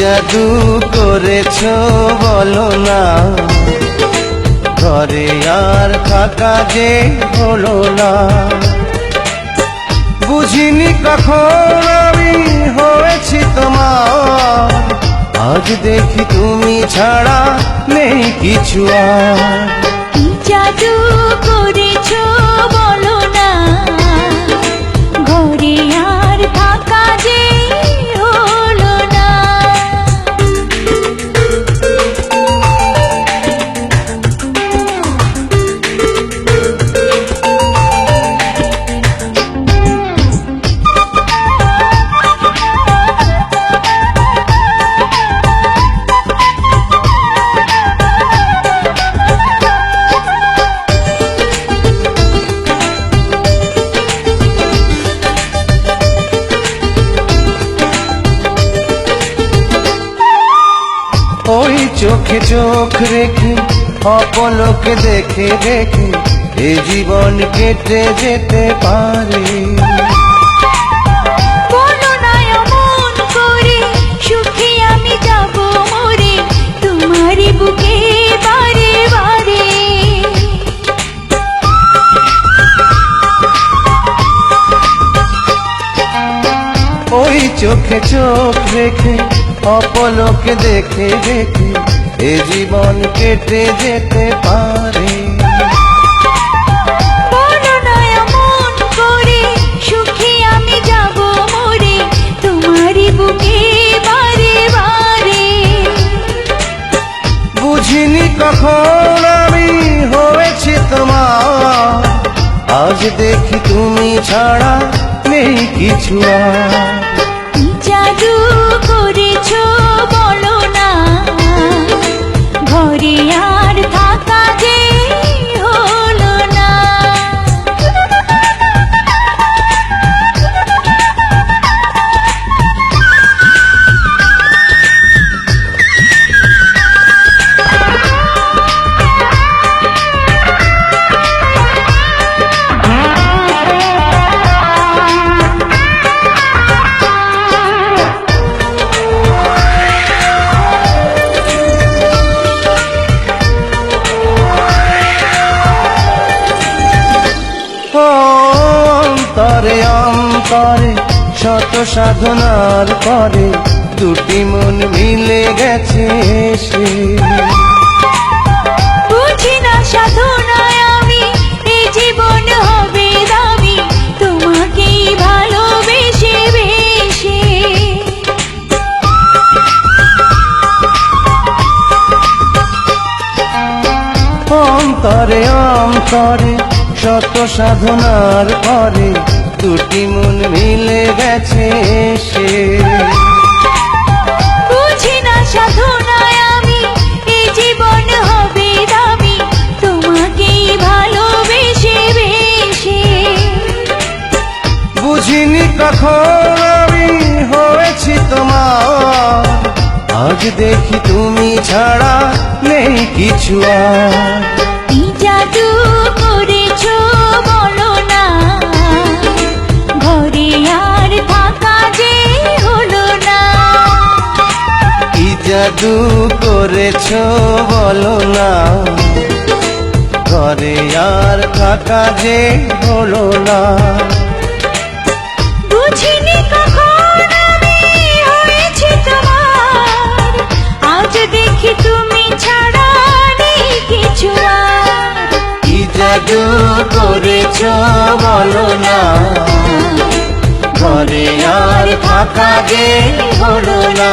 জাদু করেছো বলো না, ঘরে আর থাকা যে হলো না। বুঝিনি কখন আমি হয়েছি তোমার, আজ দেখি তুমি ছাড়া নেই কিছু আর। কি জাদু করেছো বলো না, ঘরে আর থাকা যে হলো না। ওই চোখে চোখ রেখে অপলকে দেখে দেখে এ জীবন কেটে যেতে পারে। বলো না এমন করে, সুখে আমি যাব মরে তোমারই বুকে বারে বারে। ওই চোখে চোখ রেখে অপলকে দেখে দেখে এ জীবন কেটে যেতে পারে। বলো না এমন করে, সুখে আমি যাব মরে তোমারই বুকে বারে বারে। বুঝিনি কখন আমি হয়েছি তোমার, আজ দেখি তুমি ছাড়া নেই কিছু আর। কি জাদু করেছো বলো না, ঘরে আর থাকা যে হলো না। অন্তরে অন্তরে শত সাধনার পরে দুটি মন মিলে গেছে সে। বুঝি না সাধনায় আমি এই জীবন হবে দামি তোমাকেই ভালোবেসে বেশে। অন্তরে অন্তরে শত সাধনার পরে দুটি মন মিলে গেছে সে। বুঝি না সাধনায় আমি এই জীবন হবে দামি তোমাকেই ভালোবেসে বেশে। বুঝিনি কখন আমি হয়েছি তোমার, আজ দেখি তুমি ছাড়া নেই কিছু আর। কি জাদু করেছো বলো না, ঘরে আর থাকা যে হলো না। কি জাদু করেছো বলো না, ঘরে আর থাকা যে হলো না। বুঝিনি কখন আমি হয়েছি তোমার, আজ দেখি তুমি ছাড়া নেই কিছু আর। কি জাদু করেছো বলো না, ঘরে আর থাকা যে হলো না।